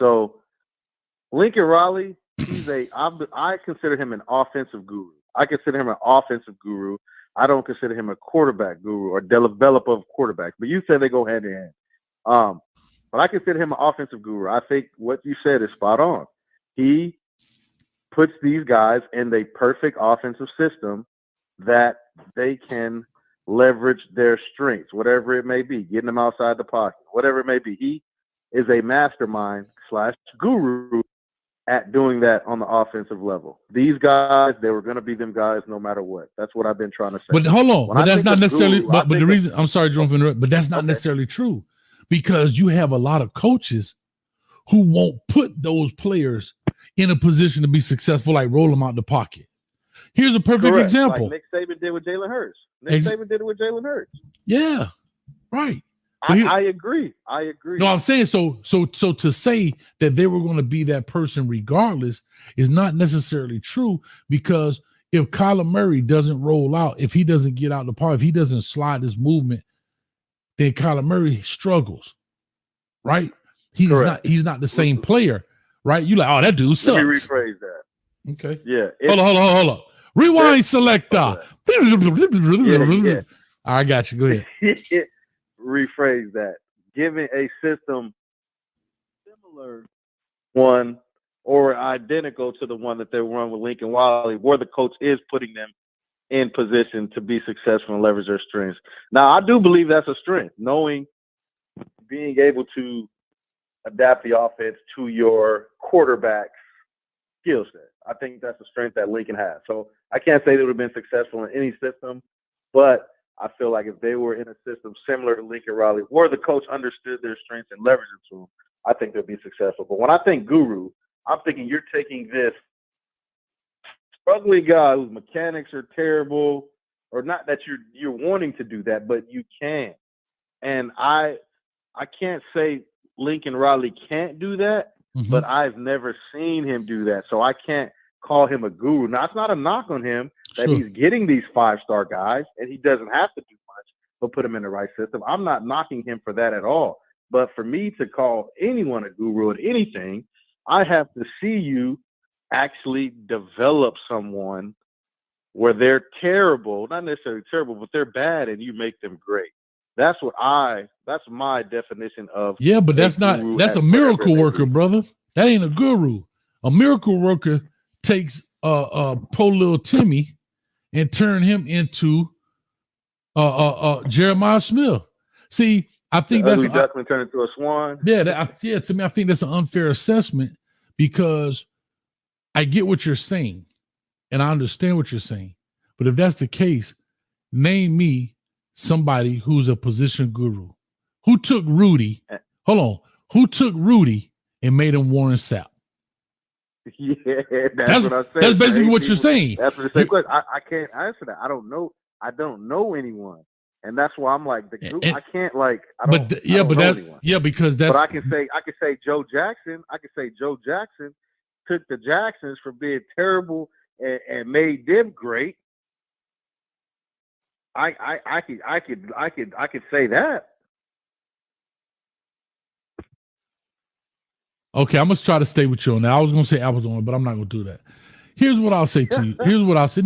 So Lincoln Riley, I consider him an offensive guru. I consider him an offensive guru. I don't consider him a quarterback guru or developer of quarterbacks. But you said they go hand in hand. But I consider him an offensive guru. I think what you said is spot on. He puts these guys in the perfect offensive system that they can leverage their strengths, whatever it may be, getting them outside the pocket, whatever it may be. He is a mastermind / guru at doing that on the offensive level. These guys, they were going to be them guys no matter what. That's what I've been trying to say. But hold on, but that's not necessarily. But the reason, I'm sorry, Jerome, but that's not necessarily true, because you have a lot of coaches who won't put those players in a position to be successful, like roll them out the pocket. Here's a perfect example. Like Nick Saban did with Jalen Hurts. Saban did it with Jalen Hurts. Yeah, right. I agree. No, I'm saying so to say that they were going to be that person regardless is not necessarily true, because if Kyler Murray doesn't roll out, if he doesn't get out the park, if he doesn't slide his movement, then Kyler Murray struggles, right? He's not the same player, right? You like, oh, that dude sucks. Let me rephrase that. Okay. Yeah. Hold on. Rewind selector. Yeah. I got you. Go ahead. Rephrase that. Giving a system similar one or identical to the one that they run with Lincoln Riley, where the coach is putting them in position to be successful and leverage their strengths. Now, I do believe that's a strength, being able to adapt the offense to your quarterback's skill set. I think that's a strength that Lincoln has. So I can't say they would have been successful in any system, but I feel like if they were in a system similar to Lincoln Riley, where the coach understood their strengths and leveraged it to them, I think they'll be successful. But when I think guru, I'm thinking you're taking this struggling guy whose mechanics are terrible, or not that you're wanting to do that, but you can. And I can't say Lincoln Riley can't do that, but I've never seen him do that. So I can't call him a guru. Now, it's not a knock on him that he's getting these 5-star guys, and he doesn't have to do much but put him in the right system. I'm not knocking him for that at all. But for me to call anyone a guru at anything, I have to see you actually develop someone where they're terrible, not necessarily terrible, but they're bad, and you make them great. That's my definition of. Yeah, but that's a miracle worker, brother. That ain't a guru. A miracle worker takes poor little Timmy and turn him into Jeremiah Smith. See, I think that's definitely turn into a swan. Yeah, to me, I think that's an unfair assessment, because I get what you're saying and I understand what you're saying. But if that's the case, name me somebody who's a position guru. Who took Rudy? Hold on. Who took Rudy and made him Warren Sapp? Yeah, that's what I'm saying. That's basically what you're saying. That's what the same question. I can't answer that. I don't know anyone, and that's why I'm like the group. I can't like. Because that's. But I can say Joe Jackson. I can say Joe Jackson took the Jacksons from being terrible and made them great. I could say that. Okay, I'm gonna try to stay with you on that. I was gonna say apples on, but I'm not gonna do that. Here's what I'll say to you. Here's what I'll say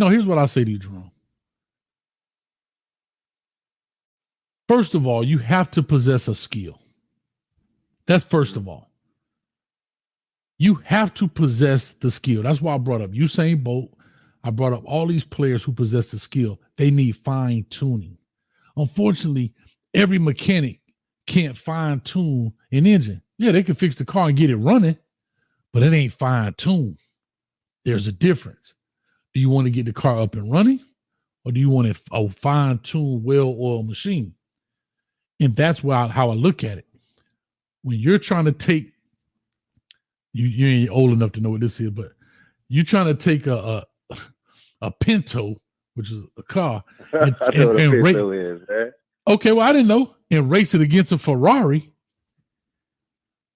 to you, Jerome. First of all, you have to possess a skill. That's first of all. You have to possess the skill. That's why I brought up Usain Bolt. I brought up all these players who possess the skill. They need fine tuning. Unfortunately, every mechanic can't fine tune an engine. Yeah, they can fix the car and get it running, but it ain't fine tuned. There's a difference. Do you want to get the car up and running, or do you want a fine tuned, well-oiled machine? And that's how I look at it. When you're trying to take, you ain't old enough to know what this is, but you're trying to take a Pinto, which is a car, and Pinto is, man. Okay, well, I didn't know, and race it against a Ferrari.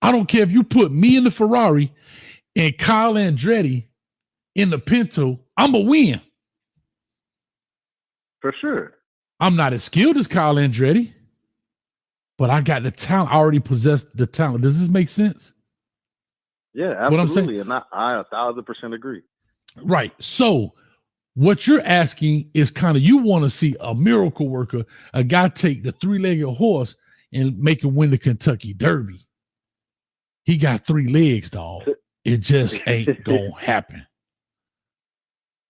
I don't care if you put me in the Ferrari and Kyle Andretti in the Pinto, I'm going to win. For sure. I'm not as skilled as Kyle Andretti, but I got the talent. I already possess the talent. Does this make sense? Yeah, What I'm saying? absolutely. And I 1,000% agree. Right. So what you're asking is kind of, you want to see a miracle worker, a guy take the 3-legged horse and make him win the Kentucky Derby. He got 3 legs, dog. It just ain't gonna happen.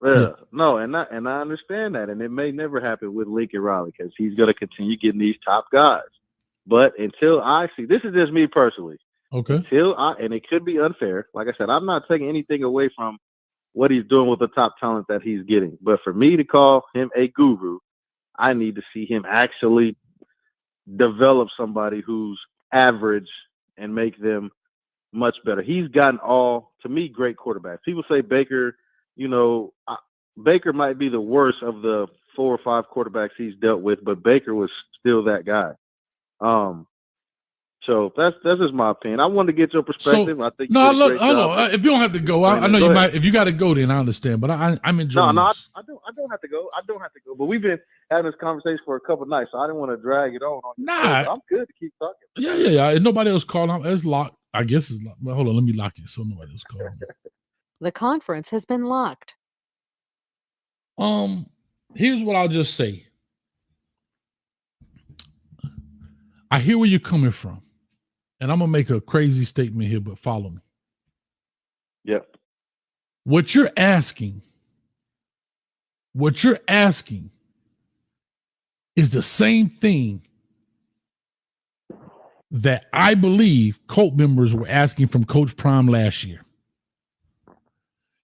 Yeah. No, and I understand that, and it may never happen with Lincoln Riley because he's gonna continue getting these top guys. But until I see, this is just me personally. Okay. And it could be unfair. Like I said, I'm not taking anything away from what he's doing with the top talent that he's getting. But for me to call him a guru, I need to see him actually develop somebody who's average and make them much better. He's gotten all, to me, great quarterbacks. People say Baker, Baker might be the worst of the 4 or 5 quarterbacks he's dealt with, but Baker was still that guy. So that's just my opinion. I wanted to get your perspective. So, I think no, look, if you don't have to go, I know you might. If you got to go, then I understand. But I'm enjoying. No, I don't have to go. I don't have to go. But we've been having this conversation for a couple of nights, so I didn't want to drag it on. Nah, I'm good to keep talking. Yeah. If nobody else called, it's locked. I guess it's locked. Well, hold on, let me lock it so nobody else called. The conference has been locked. Here's what I'll just say. I hear where you're coming from. And I'm going to make a crazy statement here, but follow me. Yep. What you're asking is the same thing that I believe Colt members were asking from Coach Prime last year.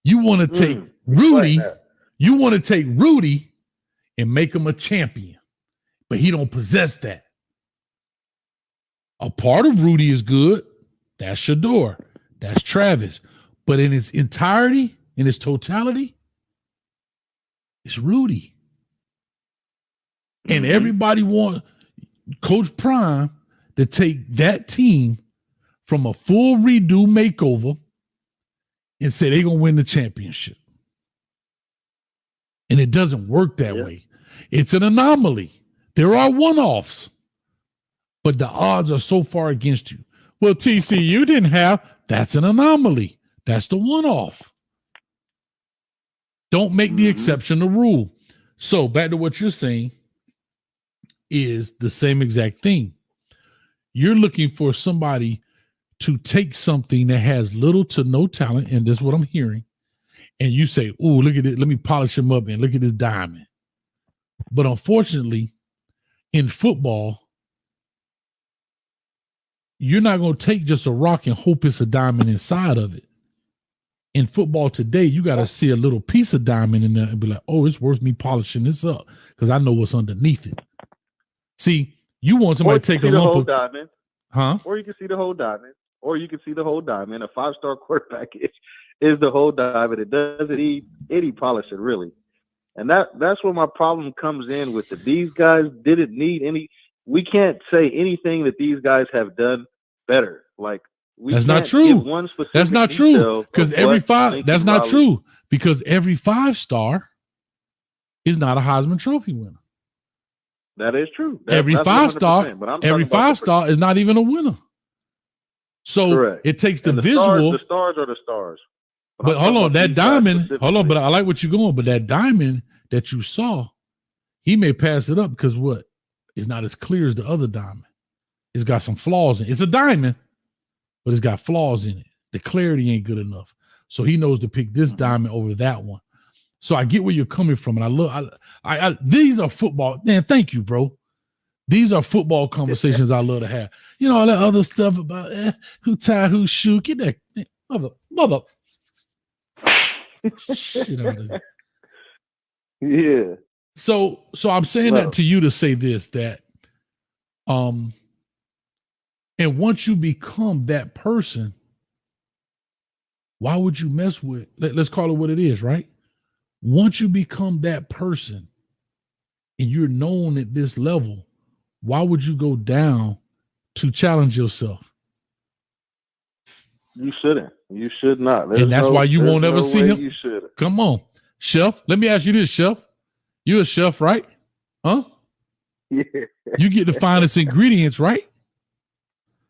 You want to take Rudy, and make him a champion, but he don't possess that. A part of Rudy is good. That's Shador. That's Travis. But in its entirety, in its totality, it's Rudy. And everybody wants Coach Prime to take that team from a full redo makeover and say they're going to win the championship. And it doesn't work that way. It's an anomaly. There are one-offs. But the odds are so far against you. Well, TCU didn't have. That's an anomaly. That's the one-off. Don't make the exception the rule. So back to what you're saying is the same exact thing. You're looking for somebody to take something that has little to no talent, and this is what I'm hearing, and you say, "Oh, look at it. Let me polish him up and look at this diamond." But unfortunately, in football, you're not going to take just a rock and hope it's a diamond inside of it. In football today, you got to see a little piece of diamond in there and be like, oh, it's worth me polishing this up because I know what's underneath it. See, you want somebody to take a lump of diamond. Huh? Or you can see the whole diamond. A 5-star quarterback is the whole diamond. It doesn't need any polishing, really. And that's where my problem comes in with it. These guys didn't need any. We can't say anything that these guys have done better. Like that's not true. That's not true because every 5-star is not a Heisman Trophy winner. That is true. Every 5-star is not even a winner. So correct. It takes the visual. The stars are the stars. But hold on, that diamond. Hold on, but I like what you're going. But that diamond that you saw, he may pass it up because what? It's not as clear as the other diamond. It's got some flaws in it. It's a diamond, but it's got flaws in it. The clarity ain't good enough. So he knows to pick this diamond over that one. So I get where you're coming from. And these are football. Man, thank you, bro. These are football conversations I love to have. You know, all that other stuff about who tie who shoe. Get that mother. Shit out of here. Yeah. So I'm saying that to you to say this, that and once you become that person, why would you mess with, let's call it what it is, right? Once you become that person and you're known at this level, why would you go down to challenge yourself? You shouldn't. You should not. And that's why you won't ever see him. You should. Come on, Chef. Let me ask you this, Chef. You're a chef, right? Huh? Yeah. You get the finest ingredients, right?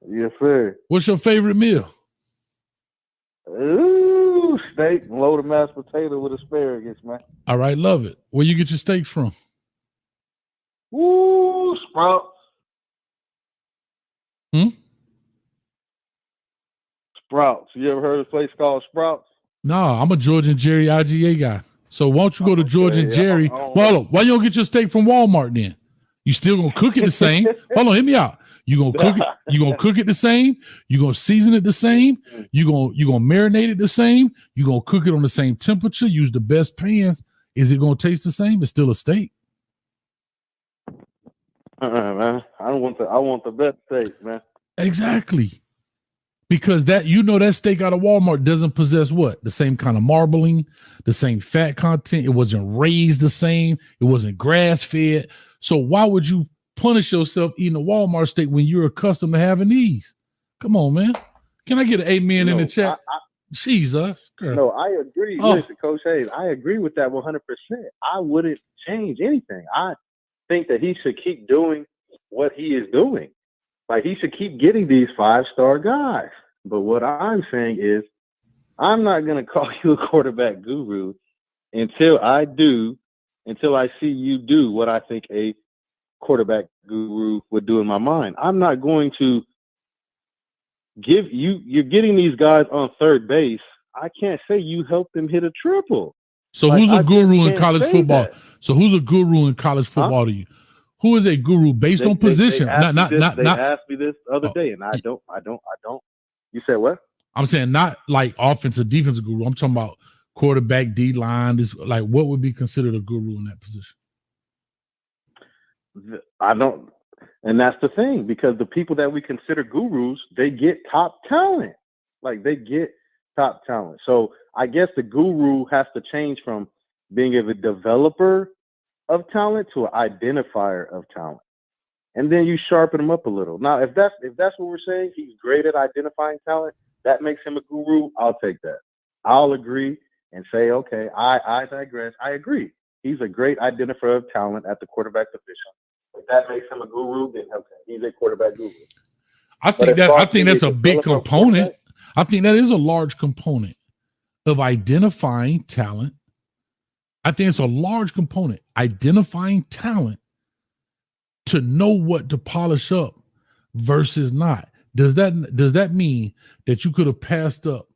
Yes, sir. What's your favorite meal? steak and load of mashed potato with asparagus, man. All right, love it. Where you get your steaks from? Woo, Sprouts. Sprouts. You ever heard of a place called Sprouts? No, I'm a George and Jerry IGA guy. So why don't you go to George and Jerry? Well, why you don't get your steak from Walmart then? You still gonna cook it the same? Hold on, hear me out. You gonna cook it? You gonna cook it the same? You gonna season it the same? You gonna marinate it the same? You gonna cook it on the same temperature? Use the best pans? Is it gonna taste the same? It's still a steak. Man, I want the best steak, man. Exactly. Because that that steak out of Walmart doesn't possess what? The same kind of marbling, the same fat content. It wasn't raised the same. It wasn't grass fed. So why would you punish yourself eating a Walmart steak when you're accustomed to having these? Come on, man. Can I get an amen in the chat? Jesus. Girl. No, I agree. Listen, Coach Hayes, I agree with that 100%. I wouldn't change anything. I think that he should keep doing what he is doing. Like, he should keep getting these 5-star guys. But what I'm saying is, I'm not going to call you a quarterback guru until I see you do what I think a quarterback guru would do in my mind. I'm not going to give you, you're getting these guys on third base. I can't say you helped them hit a triple. So who's a guru in college football? So who's a guru in college football to you? Who is a guru based on position? They asked me this the other day, and I don't. You said what? I'm saying not like offensive, defensive guru. I'm talking about quarterback, D line. This, like, what would be considered a guru in that position? I don't, and that's the thing, because the people that we consider gurus, they get top talent. Like, they get top talent. So I guess the guru has to change from being a developer of talent to an identifier of talent, and then you sharpen them up a little. Now, if that's what we're saying, he's great at identifying talent, that makes him a guru. I'll take that. I'll agree and say, okay, I digress. I agree. He's a great identifier of talent at the quarterback position. If that makes him a guru, then okay, he's a quarterback guru. I think that's a big component. I think that is a large component of identifying talent. I think it's a large component, identifying talent to know what to polish up versus not. Does that mean that you could have passed up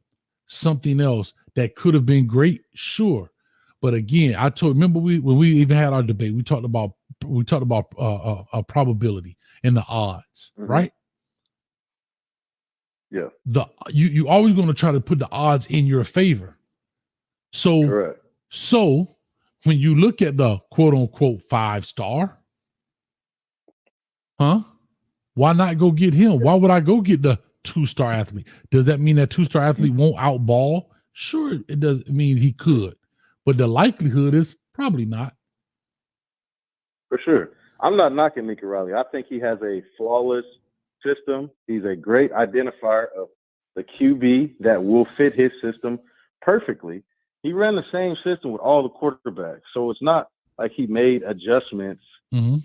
something else that could have been great? Sure. But again, remember when we even had our debate, we talked about a probability and the odds, right? Yeah. You always going to try to put the odds in your favor. So, correct. So when you look at the quote unquote 5-star, why not go get him? Why would I go get the 2-star athlete? Does that mean that 2-star athlete won't outball? Sure, it does mean he could, but the likelihood is probably not. For sure. I'm not knocking Lincoln Riley. I think he has a flawless system. He's a great identifier of the QB that will fit his system perfectly. He ran the same system with all the quarterbacks. So it's not like he made adjustments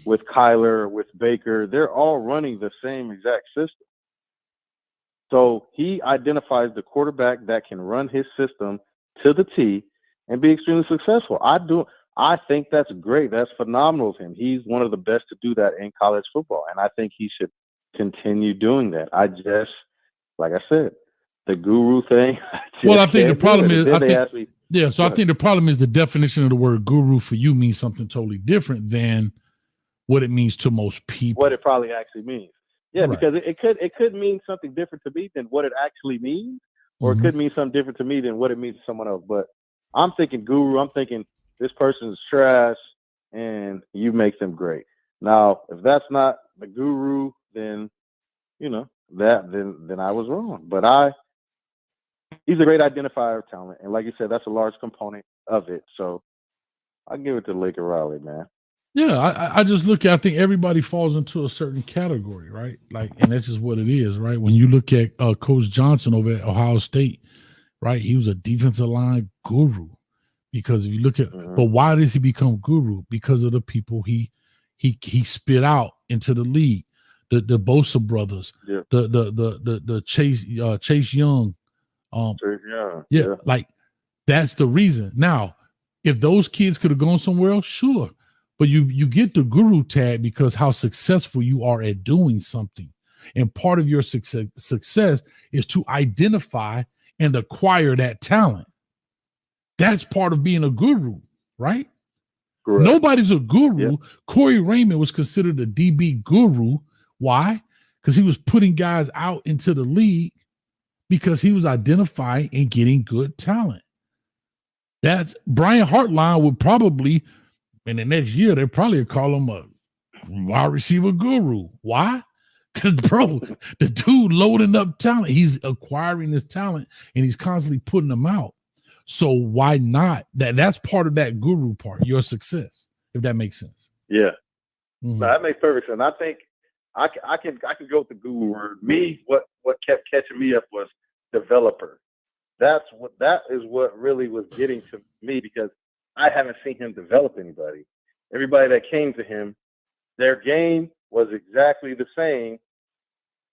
with Kyler, with Baker. They're all running the same exact system. So he identifies the quarterback that can run his system to the T and be extremely successful. I think that's great. That's phenomenal of him. He's one of the best to do that in college football, and I think he should continue doing that. I just, like I said, the guru thing. I think the problem is, I think the problem is the definition of the word guru for you means something totally different than what it means to most people. What it probably actually means. Yeah, right. Because it could mean something different to me than what it actually means, or it could mean something different to me than what it means to someone else. But I'm thinking guru. I'm thinking this person's trash, and you make them great. Now, if that's not the guru, then then I was wrong. But he's a great identifier of talent, and like you said, that's a large component of it. So I give it to Lincoln Riley, man. Yeah, I just I think everybody falls into a certain category, right? Like, and that's just what it is, right? When you look at Coach Johnson over at Ohio State, right? He was a defensive line guru. Because if you look at, but why did he become guru? Because of the people he spit out into the league, the Bosa brothers, the Chase Young, yeah, like That's the reason. Now, if those kids could have gone somewhere else, sure. But you get the guru tag because how successful you are at doing something. And part of your success is to identify and acquire that talent. That's part of being a guru, right? Correct. Nobody's a guru. Yep. Corey Raymond was considered a DB guru. Why? Because he was putting guys out into the league because he was identifying and getting good talent. That's Brian Hartline would probably, in the next year, they probably call him a wide receiver guru. Why? Because, bro, the dude loading up talent. He's acquiring this talent and he's constantly putting them out. So why not? That's part of that guru part, your success, if that makes sense. Yeah. Mm-hmm. No, that makes perfect sense. I think I can go with the guru word. Me, what kept catching me up was developer. That is what really was getting to me because I haven't seen him develop anybody. Everybody that came to him, their game was exactly the same.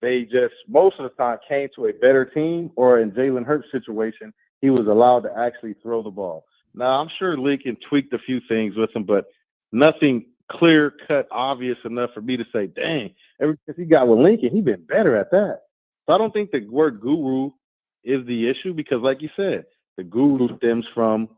They just most of the time came to a better team, or in Jalen Hurts' situation, he was allowed to actually throw the ball. Now, I'm sure Lincoln tweaked a few things with him, but nothing clear-cut, obvious enough for me to say, dang, ever since he got with Lincoln, he's been better at that. So I don't think the word guru is the issue because, like you said, the guru stems from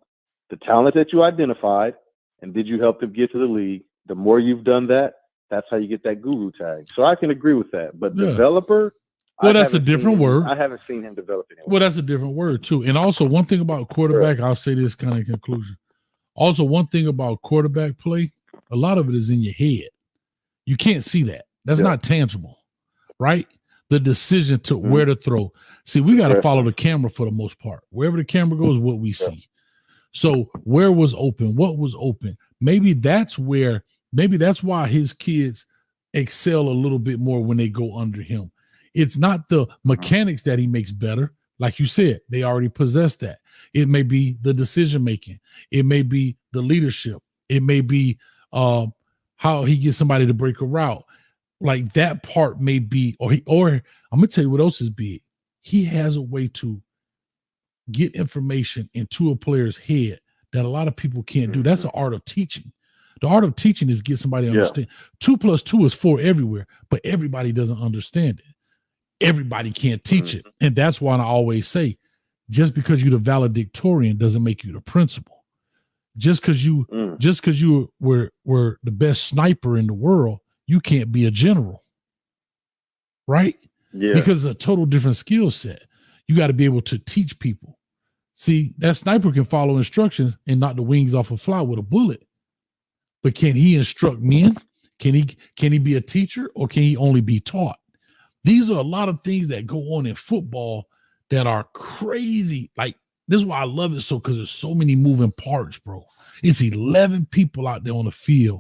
the talent that you identified and did you help them get to the league. The more you've done that, that's how you get that guru tag. So I can agree with that. But developer, well, that's a different word. I haven't seen him develop anyone. Well, that's a different word too. And also one thing about quarterback, I'll say this kind of conclusion. Also, one thing about quarterback play, a lot of it is in your head. You can't see that. That's not tangible, right? The decision to where to throw. See, we got to follow the camera for the most part. Wherever the camera goes, what we see. So where was open? What was open? Maybe that's why his kids excel a little bit more when they go under him. It's not the mechanics that he makes better. Like you said, they already possess that. It may be the decision-making. It may be the leadership. It may be how he gets somebody to break a route. Like that part may be, or I'm going to tell you what else is big. He has a way to get information into a player's head that a lot of people can't do. That's the art of teaching. The art of teaching is get somebody to understand. 2 + 2 is 4 everywhere, but everybody doesn't understand it. Everybody can't teach it. And that's why I always say, just because you're the valedictorian doesn't make you the principal. Just because you were the best sniper in the world, you can't be a general. Right? Yeah. Because it's a total different skill set. You got to be able to teach people. See, that sniper can follow instructions and knock the wings off a fly with a bullet. But can he instruct men? Can he be a teacher, or can he only be taught? These are a lot of things that go on in football that are crazy. Like, this is why I love it so, because there's so many moving parts, bro. It's 11 people out there on the field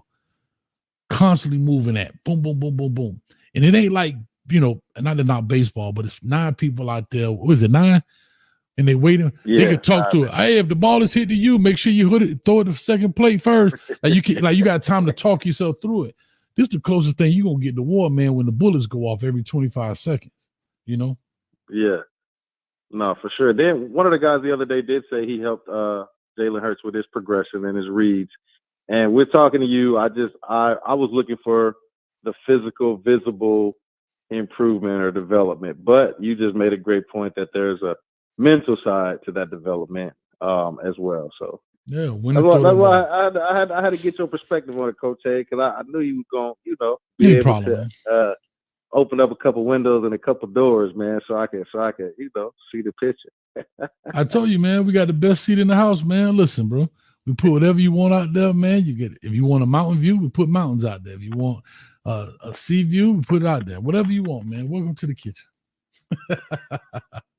constantly moving at boom, boom, boom, boom, boom. And it ain't like, not baseball, but it's 9 people out there. What is it, 9? And they waiting. They can talk to it. Hey, if the ball is hit to you, make sure you throw it to the second plate first. You got time to talk yourself through it. This is the closest thing you're going to get to war, man, when the bullets go off every 25 seconds, Yeah. No, for sure. Then one of the guys the other day did say he helped Jalen Hurts with his progression and his reads. And we're talking to you. I was looking for the physical, visible improvement or development. But you just made a great point that there's a mental side to that development as well. So yeah, that's why I had to get your perspective on it, Coach A, because I knew you were going, be able to open up a couple windows and a couple doors, man, so I could see the picture. I told you, man, we got the best seat in the house, man. Listen, bro, we put whatever you want out there, man. You get it. If you want a mountain view, we put mountains out there. If you want a sea view, we put it out there. Whatever you want, man. Welcome to the kitchen.